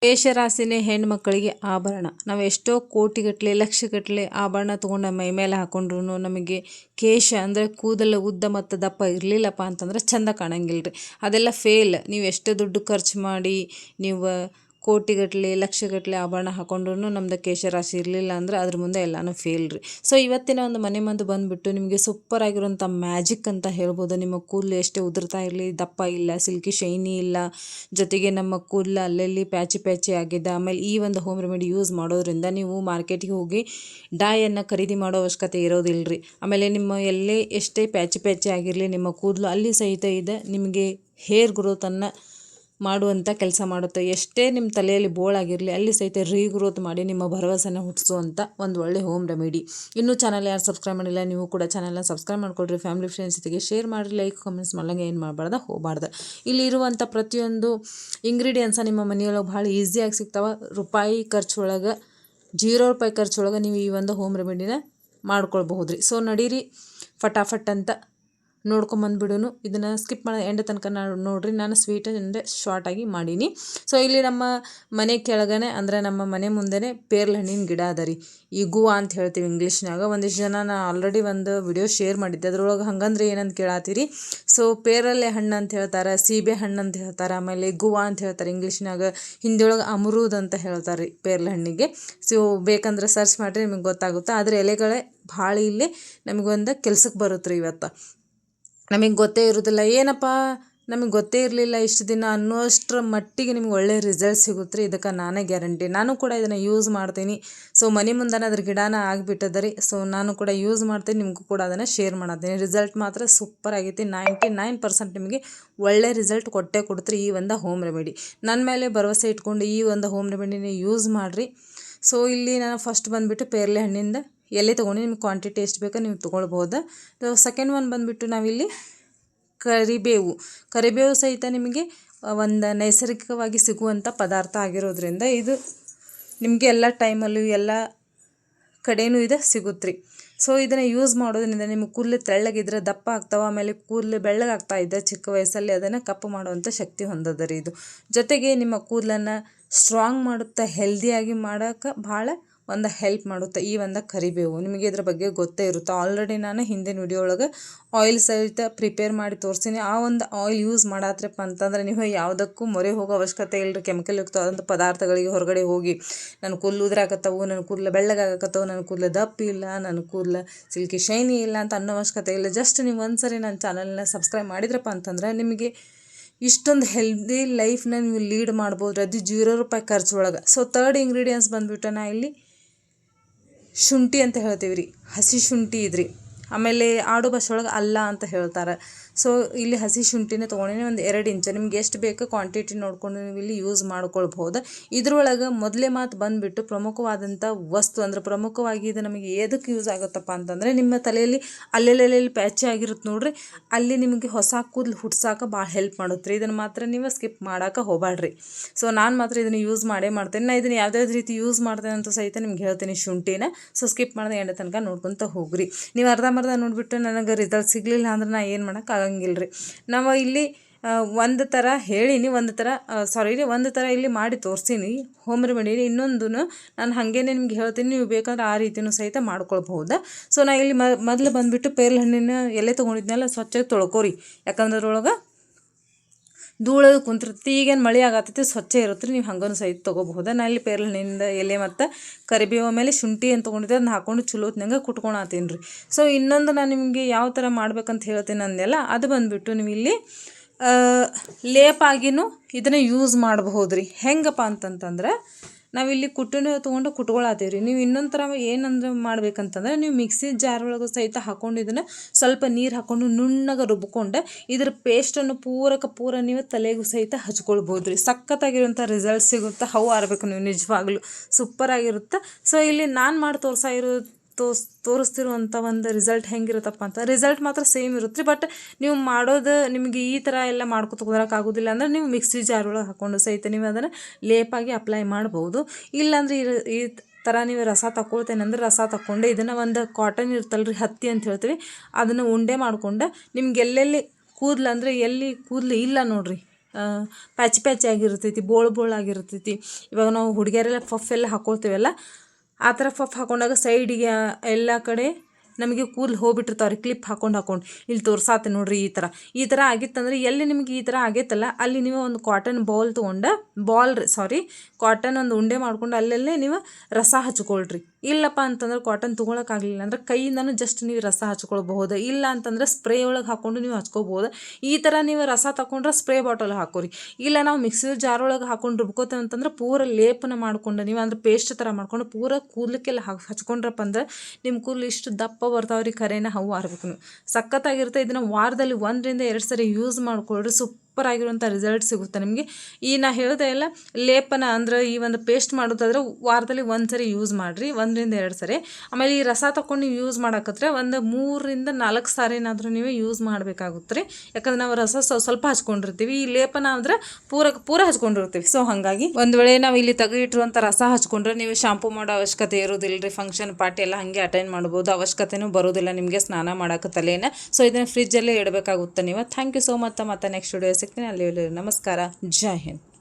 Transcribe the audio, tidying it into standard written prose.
ಮೇಷರಾಶಿನೇ ಹೆಣ್ಮಕ್ಕಳಿಗೆ ಆಭರಣ. ನಾವು ಎಷ್ಟೋ ಕೋಟಿಗಟ್ಟಲೆ ಲಕ್ಷಗಟ್ಟಲೆ ಆಭರಣ ತೊಗೊಂಡು ಮೈ ಮೇಲೆ ಹಾಕೊಂಡ್ರು ನಮಗೆ ಕೇಶ ಅಂದರೆ ಕೂದಲು ಉದ್ದ ಮತ್ತು ದಪ್ಪ ಇರಲಿಲ್ಲಪ್ಪ ಅಂತಂದ್ರೆ ಚಂದ ಕಾಣಂಗಿಲ್ಲ ರೀ. ಅದೆಲ್ಲ ಫೇಲ್. ನೀವು ಎಷ್ಟೋ ದುಡ್ಡು ಖರ್ಚು ಮಾಡಿ ನೀವು ಕೋಟಿಗಟ್ಟಲೆ ಲಕ್ಷಗಟ್ಟಲೆ ಆಭರಣ ಹಾಕೊಂಡ್ರು ನಮ್ದು ಕೇಶರಾಶಿ ಇರಲಿಲ್ಲ ಅಂದ್ರೆ ಅದ್ರ ಮುಂದೆ ಎಲ್ಲನೂ ಫೇಲ್ ರೀ. ಸೊ ಇವತ್ತಿನ ಒಂದು ಮನೆ ಮಂದು ಬಂದುಬಿಟ್ಟು ನಿಮಗೆ ಸೂಪರ್ ಆಗಿರೋಂಥ ಮ್ಯಾಜಿಕ್ ಅಂತ ಹೇಳ್ಬೋದು. ನಿಮ್ಮ ಕೂದಲು ಎಷ್ಟೇ ಉದುರ್ತಾ ಇರಲಿ, ದಪ್ಪ ಇಲ್ಲ, ಸಿಲ್ಕಿ ಶೈನಿ ಇಲ್ಲ, ಜೊತೆಗೆ ನಮ್ಮ ಕೂದಲು ಅಲ್ಲಲ್ಲಿ ಪ್ಯಾಚಿ ಆಗಿದೆ. ಆಮೇಲೆ ಈ ಒಂದು ಹೋಮ್ ರೆಮಿಡಿ ಯೂಸ್ ಮಾಡೋದ್ರಿಂದ ನೀವು ಮಾರ್ಕೆಟಿಗೆ ಹೋಗಿ ಡಾಯನ್ನು ಖರೀದಿ ಮಾಡೋ ಅವಶ್ಯಕತೆ ಇರೋದಿಲ್ಲ ರೀ. ಆಮೇಲೆ ನಿಮ್ಮ ಎಲ್ಲೇ ಎಷ್ಟೇ ಪ್ಯಾಚಿ ಆಗಿರಲಿ ನಿಮ್ಮ ಕೂದಲು ಅಲ್ಲಿ ಸಹಿತ ಇದೆ ನಿಮಗೆ ಹೇರ್ ಗ್ರೋತನ್ನು ಮಾಡುವಂಥ ಕೆಲಸ ಮಾಡುತ್ತೆ. ಎಷ್ಟೇ ನಿಮ್ಮ ತಲೆಯಲ್ಲಿ ಬೋಳಾಗಿರಲಿ ಅಲ್ಲಿ ಸಹಿತ ರೀಗ್ರೋತ್ ಮಾಡಿ ನಿಮ್ಮ ಭರವಸೆನ ಹುಟ್ಟಿಸುವಂಥ ಒಂದು ಒಳ್ಳೆ ಹೋಮ್ ರೆಮಿಡಿ. ಇನ್ನೂ ಚಾನಲ್ ಯಾರು ಸಬ್ಸ್ಕ್ರೈಬ್ ಮಾಡಿಲ್ಲ, ನೀವು ಕೂಡ ಚಾನಲ್ನ ಸಬ್ಸ್ಕ್ರೈಬ್ ಮಾಡಿಕೊಡ್ರಿ. ಫ್ಯಾಮಿಲಿ ಫ್ರೆಂಡ್ಸ್ ಜೊತೆಗೆ ಶೇರ್ ಮಾಡಿರಿ, ಲೈಕ್ ಕಮೆಂಟ್ಸ್ ಮಾಡಂಗೆ ಏನು ಹೋಗಬಾರ್ದು. ಇಲ್ಲಿ ಇರುವಂಥ ಪ್ರತಿಯೊಂದು ಇಂಗ್ರೀಡಿಯೆಂಟ್ಸ ನಿಮ್ಮ ಮನೆಯೊಳಗೆ ಭಾಳ ಈಸಿಯಾಗಿ ಸಿಗ್ತಾವೆ. ರೂಪಾಯಿ ಖರ್ಚೊಳಗೆ ₹0 ಖರ್ಚೊಳಗೆ ನೀವು ಈ ಒಂದು ಹೋಮ್ ರೆಮಿಡಿನ ಮಾಡ್ಕೊಳ್ಬಹುದು ರೀ. ಸೊ ನಡೀರಿ ಫಟಾಫಟ್ ಅಂತ ನೋಡ್ಕೊಂಬಂದ್ಬಿಡೋನು. ಇದನ್ನು ಸ್ಕಿಪ್ ಮಾಡಿ ಎಂಡ್ ತನಕ ನೋಡಿರಿ. ನಾನು ಸ್ವೀಟ್ ಅಂದರೆ ಶಾರ್ಟಾಗಿ ಮಾಡೀನಿ. ಸೊ ಇಲ್ಲಿ ನಮ್ಮ ಮನೆ ಕೆಳಗನೆ ಅಂದರೆ ನಮ್ಮ ಮನೆ ಮುಂದೆನೇ ಪೇರ್ಲ ಹಣ್ಣಿನ ಗಿಡ ಅದ ರೀ. ಈ ಗುವಾ ಅಂತ ಹೇಳ್ತೀವಿ ಇಂಗ್ಲೀಷ್ನಾಗ. ಒಂದಿಷ್ಟು ಜನ ನಾನು ಆಲ್ರೆಡಿ ಒಂದು ವಿಡಿಯೋ ಶೇರ್ ಮಾಡಿದ್ದೆ, ಅದ್ರೊಳಗೆ ಹಂಗಂದ್ರೆ ಏನಂತ ಕೇಳತ್ತೀರಿ. ಸೊ ಪೇರಲೆ ಹಣ್ಣು ಅಂತ ಹೇಳ್ತಾರೆ, ಸೀಬೆ ಹಣ್ಣು ಅಂತ ಹೇಳ್ತಾರೆ, ಆಮೇಲೆ ಗುವಾ ಅಂತ ಹೇಳ್ತಾರೆ ಇಂಗ್ಲೀಷ್ನಾಗ. ಹಿಂದಿಯೊಳಗೆ ಅಮರೂದ್ ಅಂತ ಹೇಳ್ತಾರೆ ರೀ ಪೇರ್ಲ ಹಣ್ಣಿಗೆ. ಸೊ ಬೇಕಂದ್ರೆ ಸರ್ಚ್ ಮಾಡಿರಿ ನಿಮಗೆ ಗೊತ್ತಾಗುತ್ತೆ. ಆದರೆ ಎಲೆಗಳೇ ಭಾಳ ಇಲ್ಲಿ ನಮಗೊಂದು ಕೆಲ್ಸಕ್ಕೆ ಬರುತ್ತೆ ರೀ. ಇವತ್ತು ನಮಗೆ ಗೊತ್ತೇ ಇರೋದಿಲ್ಲ, ಏನಪ್ಪ ನಮಗೆ ಗೊತ್ತೇ ಇರಲಿಲ್ಲ ಇಷ್ಟು ದಿನ ಅನ್ನೋಷ್ಟರ ಮಟ್ಟಿಗೆ ನಿಮ್ಗೆ ಒಳ್ಳೆ ರಿಸಲ್ಟ್ ಸಿಗುತ್ತೆ ರೀ. ಇದಕ್ಕೆ ನಾನೇ ಗ್ಯಾರಂಟಿ. ನಾನು ಕೂಡ ಇದನ್ನು ಯೂಸ್ ಮಾಡ್ತೀನಿ. ಸೊ ಮನೆ ಮುಂದೆನೇ ಅದ್ರ ಗಿಡನ ಆಗಿಬಿಟ್ಟದ ರೀ. ಸೊ ನಾನು ಕೂಡ ಯೂಸ್ ಮಾಡ್ತೀನಿ, ನಿಮಗೂ ಕೂಡ ಅದನ್ನು ಶೇರ್ ಮಾಡ್ತೀನಿ. ರಿಸಲ್ಟ್ ಮಾತ್ರ ಸೂಪರ್ ಆಗೈತಿ. 99% ನಿಮಗೆ ಒಳ್ಳೆ ರಿಸಲ್ಟ್ ಕೊಟ್ಟೇ ಕೊಡ್ತೀರಿ ಈ ಒಂದು ಹೋಮ್ ರೆಮಿಡಿ. ನನ್ನ ಮೇಲೆ ಭರವಸೆ ಇಟ್ಕೊಂಡು ಈ ಒಂದು ಹೋಮ್ ರೆಮಿಡಿನ ಯೂಸ್ ಮಾಡಿರಿ. ಸೊ ಇಲ್ಲಿ ನಾನು ಫಸ್ಟ್ ಬಂದುಬಿಟ್ಟು ಪೇರ್ಲೆ ಹಣ್ಣಿಂದ ಎಲೆ ತೊಗೊಂಡು ನಿಮ್ಗೆ ಕ್ವಾಂಟಿಟಿ ಎಷ್ಟು ಬೇಕೋ ನೀವು ತೊಗೊಳ್ಬೋದು. ಸೆಕೆಂಡ್ ಒನ್ ಬಂದುಬಿಟ್ಟು ನಾವಿಲ್ಲಿ ಕರಿಬೇವು ಸಹಿತ ನಿಮಗೆ ಒಂದು ನೈಸರ್ಗಿಕವಾಗಿ ಸಿಗುವಂಥ ಪದಾರ್ಥ ಆಗಿರೋದ್ರಿಂದ ಇದು ನಿಮಗೆ ಎಲ್ಲ ಟೈಮಲ್ಲೂ ಎಲ್ಲ ಕಡೆಯೂ ಇದು ಸಿಗುತ್ತೆ ರೀ. ಸೊ ಇದನ್ನು ಯೂಸ್ ಮಾಡೋದ್ರಿಂದ ನಿಮ್ಮ ಕೂದಲು ತೆಳ್ಳಗಿದ್ರೆ ದಪ್ಪ ಆಗ್ತಾವೆ, ಆಮೇಲೆ ಕೂದಲು ಬೆಳ್ಳಗಾಗ್ತಾ ಇದೆ ಚಿಕ್ಕ ವಯಸ್ಸಲ್ಲಿ, ಅದನ್ನು ಕಪ್ಪು ಮಾಡುವಂಥ ಶಕ್ತಿ ಹೊಂದದ ರೀ ಇದು. ಜೊತೆಗೆ ನಿಮ್ಮ ಕೂದಲನ್ನು ಸ್ಟ್ರಾಂಗ್ ಮಾಡುತ್ತಾ ಹೆಲ್ದಿಯಾಗಿ ಮಾಡೋಕೆ ಭಾಳ ಒಂದು ಹೆಲ್ಪ್ ಮಾಡುತ್ತೆ ಈ ಒಂದು ಕರಿಬೇವು. ನಿಮಗೆ ಇದ್ರ ಬಗ್ಗೆ ಗೊತ್ತೇ ಇರುತ್ತೆ. ಆಲ್ರೆಡಿ ನಾನು ಹಿಂದಿನ ವಿಡಿಯೋ ಒಳಗೆ ಆಯಿಲ್ ಸಹಿತ ಪ್ರಿಪೇರ್ ಮಾಡಿ ತೋರಿಸ್ತೀನಿ. ಆ ಒಂದು ಆಯಿಲ್ ಯೂಸ್ ಮಾಡಾತ್ರಪ್ಪ ಅಂತಂದ್ರೆ ನೀವು ಯಾವುದಕ್ಕೂ ಮೊರೆ ಹೋಗೋ ಅವಶ್ಯಕತೆ ಇಲ್ಲ ರೀ. ಕೆಮಿಕಲ್ ಯುಕ್ತವಾದಂಥ ಪದಾರ್ಥಗಳಿಗೆ ಹೊರಗಡೆ ಹೋಗಿ ನನ್ನ ಕೂದಲು ಉದುರಾಕತ್ತವು, ನನ್ನ ಕೂದಲು ಬೆಳ್ಳಗಾಗತ್ತವು, ನನ್ನ ಕೂದಲು ದಪ್ಪ ಇಲ್ಲ, ನನ್ನ ಕೂದಲು ಸಿಲ್ಕಿ ಶೈನಿ ಇಲ್ಲ ಅಂತ ಅನ್ನೋ ಅವಶ್ಯಕತೆ ಇಲ್ಲ. ಜಸ್ಟ್ ನೀವು ಒಂದ್ಸರಿ ನನ್ನ ಚಾನಲ್ನ ಸಬ್ಸ್ಕ್ರೈಬ್ ಮಾಡಿದ್ರಪ್ಪ ಅಂತಂದ್ರೆ ನಿಮಗೆ ಇಷ್ಟೊಂದು ಹೆಲ್ದಿ ಲೈಫ್ನ ನೀವು ಲೀಡ್ ಮಾಡ್ಬೋದು. ಅದು ₹0 ಖರ್ಚೊಳಗೆ. ಸೊ ಥರ್ಡ್ ಇಂಗ್ರೀಡಿಯೆಂಟ್ಸ್ ಬಂದುಬಿಟ್ಟು ನಾ ಇಲ್ಲಿ ಶುಂಠಿ ಅಂತ ಹೇಳ್ತೀವಿ ರೀ, ಹಸಿ ಶುಂಠಿ ಇದ್ರಿ. ಆಮೇಲೆ ಆಡು ಭಾಷೆ ಒಳಗೆ ಅಲ್ಲ ಅಂತ ಹೇಳ್ತಾರೆ. ಸೊ ಇಲ್ಲಿ ಹಸಿ ಶುಂಠಿನ ತೊಗೊಂಡಿನಿ, ಒಂದು 2 ಇಂಚು. ನಿಮ್ಗೆ ಎಷ್ಟು ಬೇಕೋ ಕ್ವಾಂಟಿಟಿ ನೋಡ್ಕೊಂಡು ನೀವು ಇಲ್ಲಿ ಯೂಸ್ ಮಾಡ್ಕೊಳ್ಬೋದು. ಇದ್ರೊಳಗೆ ಮೊದಲೇ ಮಾತು ಬಂದುಬಿಟ್ಟು ಪ್ರಮುಖವಾದಂಥ ವಸ್ತು ಅಂದರೆ ಪ್ರಮುಖವಾಗಿ ಇದು ನಮಗೆ ಎದಕ್ಕೆ ಯೂಸ್ ಆಗುತ್ತಪ್ಪ ಅಂತಂದರೆ ನಿಮ್ಮ ತಲೆಯಲ್ಲಿ ಅಲ್ಲೆಲ್ಲೆಲ್ಲಿ ಪ್ಯಾಚಿ ಆಗಿರುತ್ತೆ ನೋಡ್ರಿ, ಅಲ್ಲಿ ನಿಮಗೆ ಹೊಸ ಕೂದಲು ಹುಟ್ಸಾಕ ಭಾಳ ಹೆಲ್ಪ್ ಮಾಡುತ್ತೆ ರೀ. ಇದನ್ನು ಮಾತ್ರ ನೀವು ಸ್ಕಿಪ್ ಮಾಡೋಕೆ ಹೋಗಬೇಡ್ರಿ. ಸೊ ನಾನು ಮಾತ್ರ ಇದನ್ನು ಯೂಸ್ ಮಾಡ್ತೇನೆ. ನಾನು ಇದನ್ನು ಯಾವ್ದಾವ್ದು ರೀತಿ ಯೂಸ್ ಮಾಡ್ತೇನೆ ಅಂತ ಸಹಿತ ನಿಮ್ಗೆ ಹೇಳ್ತೀನಿ ಶುಂಠಿನ. ಸೊ ಸ್ಕಿಪ್ ಮಾಡಿದೆ ಎಂಡ ತನಕ ನೋಡ್ಕೊತ ಹೋಗ್ರಿ. ನೀವು ಅರ್ಧಂಬರ್ಧ ನೋಡಿಬಿಟ್ಟು ನನಗೆ ರಿಸಲ್ಟ್ ಸಿಗಲಿಲ್ಲ ಅಂದ್ರೆ ನಾನು ಏನು ಮಾಡೋಕೆ ಆಗಂಗಿಲ್ಲ ರೀ. ನಾವು ಇಲ್ಲಿ ಒಂದು ಥರ ಹೇಳಿನಿ, ಒಂದು ಥರ ಇಲ್ಲಿ ಮಾಡಿ ತೋರಿಸ್ತೀನಿ ಹೋಮ್ ರೆಮಿಡಿ. ಇನ್ನೊಂದು ನಾನು ಹಾಗೇನೆ ನಿಮ್ಗೆ ಹೇಳ್ತೀನಿ, ನೀವು ಬೇಕಂದ್ರೆ ಆ ರೀತಿಯೂ ಸಹಿತ ಮಾಡ್ಕೊಳ್ಬಹುದು. ಸೊ ನಾನು ಇಲ್ಲಿ ಮೊದಲು ಬಂದುಬಿಟ್ಟು ಪೇರ್ಲ ಹಣ್ಣಿನ ಎಲೆ ತೊಗೊಂಡಿದ್ನೆಲ್ಲ ಸ್ವಚ್ಛವಾಗಿ ತೊಳ್ಕೊರಿ. ಯಾಕಂದ್ರೆ ಅದ್ರೊಳಗೆ ಧೂಳದು ಕುಂತಿರ್ತಿ. ಈಗೇನು ಮಳೆ ಆಗತ್ತೈತಿ ಸ್ವಚ್ಛ ಇರುತ್ತೆ ರೀ, ನೀವು ಹಂಗೂ ಸಹಿತ ತೊಗೋಬಹುದು. ನಾನು ಇಲ್ಲಿ ಪೇರ್ಲ ಹಣ್ಣಿಂದ ಎಲೆ ಮತ್ತು ಕರಿಬೇವು ಮೇಲೆ ಶುಂಠಿ ಅಂತ ತೊಗೊಂಡಿದ್ದೆ, ಅದನ್ನ ಹಾಕ್ಕೊಂಡು ಚಲೋತ್ನಂಗೆ ಕುಟ್ಕೊಳತ್ತೀನಿ ರೀ. ಸೊ ಇನ್ನೊಂದು ನಾನು ನಿಮಗೆ ಯಾವ ಥರ ಮಾಡ್ಬೇಕಂತ ಹೇಳ್ತೀನಿ ಅಂದೆಲ್ಲ, ಅದು ಬಂದುಬಿಟ್ಟು ನೀವು ಇಲ್ಲಿ ಲೇಪಾಗಿನೂ ಇದನ್ನು ಯೂಸ್ ಮಾಡಬಹುದು ರೀ. ಹೆಂಗಪ್ಪ ಅಂತಂತಂದ್ರೆ ನಾವಿಲ್ಲಿ ಕುಟ್ಟನ್ನು ತೊಗೊಂಡು ಕುಟ್ಕೊಳತ್ತೀವಿ ರೀ. ನೀವು ಇನ್ನೊಂದು ಥರ ಏನಂದ್ರೆ ಮಾಡ್ಬೇಕಂತಂದ್ರೆ ನೀವು ಮಿಕ್ಸಿ ಜಾರ್ ಒಳಗೆ ಸಹಿತ ಹಾಕ್ಕೊಂಡು ಇದನ್ನು ಸ್ವಲ್ಪ ನೀರು ಹಾಕ್ಕೊಂಡು ನುಣ್ಣಗೆ ರುಬ್ಕೊಂಡು ಇದ್ರ ಪೇಸ್ಟನ್ನು ಪೂರ ನೀವು ತಲೆಗೂ ಸಹಿತ ಹಚ್ಕೊಳ್ಬೋದು ರೀ. ಸಖತ್ತಾಗಿರುವಂಥ ರಿಸಲ್ಟ್ ಸಿಗುತ್ತೆ. ಹೌ ಆರಬೇಕು ನೀವು ನಿಜವಾಗ್ಲೂ ಸೂಪರಾಗಿರುತ್ತೆ. ಸೊ ಇಲ್ಲಿ ನಾನು ಮಾಡಿ ತೋರಿಸ್ತಿರುವಂಥ ಒಂದು ರಿಸಲ್ಟ್ ಹೆಂಗಿರುತ್ತಪ್ಪ ಅಂತ ರಿಸಲ್ಟ್ ಮಾತ್ರ ಸೇಮ್ ಇರುತ್ತೆ ರೀ. ಬಟ್ ನೀವು ಮಾಡೋದು ನಿಮಗೆ ಈ ಥರ ಎಲ್ಲ ಮಾಡ್ಕೊತ ಕುದರಕ್ಕಾಗೋದಿಲ್ಲ ಅಂದರೆ ನೀವು ಮಿಕ್ಸಿ ಜಾರ್ ಒಳಗೆ ಹಾಕ್ಕೊಂಡು ಸಹಿತ ನೀವು ಅದನ್ನು ಲೇಪಾಗಿ ಅಪ್ಲೈ ಮಾಡ್ಬೋದು. ಇಲ್ಲಾಂದರೆ ಈ ಥರ ನೀವು ರಸ ತಗೊಳ್ತೇನೆ ಅಂದರೆ ರಸ ತಗೊಂಡು ಇದನ್ನು ಒಂದು ಕಾಟನ್ ಇರ್ತಲ್ಲ ರೀ, ಹತ್ತಿ ಅಂತ ಹೇಳ್ತೀವಿ, ಅದನ್ನು ಉಂಡೆ ಮಾಡ್ಕೊಂಡು ನಿಮ್ಗೆ ಎಲ್ಲೆಲ್ಲಿ ಕೂದಲು ಅಂದರೆ ಎಲ್ಲಿ ಕೂದಲು ಇಲ್ಲ ನೋಡಿರಿ ಪ್ಯಾಚಿ ಆಗಿರ್ತೈತಿ, ಬೋಳು ಆಗಿರ್ತೈತಿ. ಇವಾಗ ನಾವು ಹುಡುಗಿಯರೆಲ್ಲ ಪಫ್ ಎಲ್ಲ ಹಾಕ್ಕೊಳ್ತೀವಲ್ಲ, ಆ ಥರ ಪಫ್ ಹಾಕೊಂಡಾಗ ಸೈಡಿಗೆ ಎಲ್ಲ ಕಡೆ ನಮಗೆ ಕೂದಲು ಹೋಗ್ಬಿಟ್ಟಿರ್ತಾವ್ರಿ ಕ್ಲಿಪ್ ಹಾಕೊಂಡು ಇಲ್ಲಿ ತೋರ್ಸಾತೆ ನೋಡ್ರಿ. ಈ ಥರ ಆಗಿತ್ತಂದ್ರೆ ಎಲ್ಲಿ ನಿಮ್ಗೆ ಈ ಥರ ಆಗೈತಲ್ಲ ಅಲ್ಲಿ ನೀವು ಒಂದು ಕಾಟನ್ ಕಾಟನ್ ಒಂದು ಉಂಡೆ ಮಾಡ್ಕೊಂಡು ಅಲ್ಲಲ್ಲೇ ನೀವು ರಸ ಹಚ್ಕೊಳ್ರಿ. ಇಲ್ಲಪ್ಪ ಅಂತಂದ್ರೆ ಕಾಟನ್ ತೊಗೊಳಕ್ಕಾಗಲಿಲ್ಲ ಅಂದ್ರೆ ಕೈಯಿಂದನೂ ಜಸ್ಟ್ ನೀವು ರಸ ಹಚ್ಕೊಳ್ಬಹುದು. ಇಲ್ಲ ಅಂತಂದ್ರೆ ಸ್ಪ್ರೇ ಒಳಗೆ ಹಾಕ್ಕೊಂಡು ನೀವು ಹಚ್ಕೋಬಹುದು. ಈ ಥರ ನೀವು ರಸ ತಗೊಂಡ್ರೆ ಸ್ಪ್ರೇ ಬಾಟಲ್ ಹಾಕೋರಿ. ಇಲ್ಲ ನಾವು ಮಿಕ್ಸಿ ಜಾರ್ ಒಳಗೆ ಹಾಕೊಂಡು ರುಬ್ಕೋತೇವೆ ಅಂತಂದ್ರೆ ಪೂರ ಲೇಪನ ಮಾಡ್ಕೊಂಡು ನೀವು ಅಂದ್ರೆ ಪೇಸ್ಟ್ ಥರ ಮಾಡ್ಕೊಂಡು ಪೂರ ಕೂದಲಿಕ್ಕೆಲ್ಲ ಹಚ್ಕೊಂಡ್ರಪ್ಪ ಅಂದ್ರೆ ನಿಮ್ಮ ಕೂದಲು ಇಷ್ಟು ದಪ್ಪ ಬರ್ತಾವ್ರಿ. ಖರೇನ ಹವು ಆರ್ಬೇಕು ಸಖತ್ತಾಗಿರುತ್ತೆ. ಇದನ್ನು ವಾರದಲ್ಲಿ 1 ರಿಂದ 2 ಸರಿ ಯೂಸ್ ಮಾಡ್ಕೊಳ್ರಿ. ಸೂಪರ್ ಆಗಿರುವಂಥ ರಿಸಲ್ಟ್ ಸಿಗುತ್ತೆ ನಿಮಗೆ. ನಾ ಹೇಳಿದೆ ಎಲ್ಲ ಲೇಪನ ಅಂದ್ರೆ ಈ ಒಂದು ಪೇಸ್ಟ್ ಮಾಡೋದಾದ್ರೆ ವಾರದಲ್ಲಿ 1 ಸರಿ ಯೂಸ್ ಮಾಡಿರಿ, 1 ರಿಂದ 2 ಸರಿ. ಆಮೇಲೆ ಈ ರಸ ತಗೊಂಡು ನೀವು ಯೂಸ್ ಮಾಡಕತ್ರೆ ಒಂದು 3 ರಿಂದ 4 ಸಾರಿ ಏನಾದರೂ ನೀವು ಯೂಸ್ ಮಾಡಬೇಕಾಗುತ್ತೆ ರೀ. ಯಾಕಂದ್ರೆ ನಾವು ರಸ ಸ್ವಲ್ಪ ಹಚ್ಕೊಂಡಿರ್ತೀವಿ, ಈ ಲೇಪನ ಅಂದ್ರೆ ಪೂರ ಹಚ್ಕೊಂಡಿರ್ತೀವಿ. ಸೊ ಹಾಗಾಗಿ ಒಂದು ವೇಳೆ ನಾವು ಇಲ್ಲಿ ತೆಗೆದಿಟ್ಟಿರುವಂಥ ರಸ ಹಚ್ಕೊಂಡ್ರೆ ನೀವು ಶಾಂಪೂ ಮಾಡೋ ಅವಶ್ಯಕತೆ ಇರೋದಿಲ್ಲ ರೀ. ಫಂಕ್ಷನ್ ಪಾರ್ಟಿ ಎಲ್ಲ ಹಾಗೆ ಅಟೆಂಡ್ ಮಾಡ್ಬೋದು, ಅವಶ್ಯಕತೆನೂ ಬರೋದಿಲ್ಲ ನಿಮಗೆ ಸ್ನಾನ ಮಾಡೋಕೆ ತಲೆನ. ಸೊ ಇದನ್ನು ಫ್ರಿಜ್ಜಲ್ಲೇ ಇಡಬೇಕಾಗುತ್ತೆ ನೀವು. Thank you so much. ಮತ್ತೆ ನೆಕ್ಸ್ಟ್ ವಿಡಿಯೋ ಸಿಗ್ತೀನಿ. ಅಲ್ಲಿ ನಮಸ್ಕಾರ. ಜೈ ಹಿಂದ್.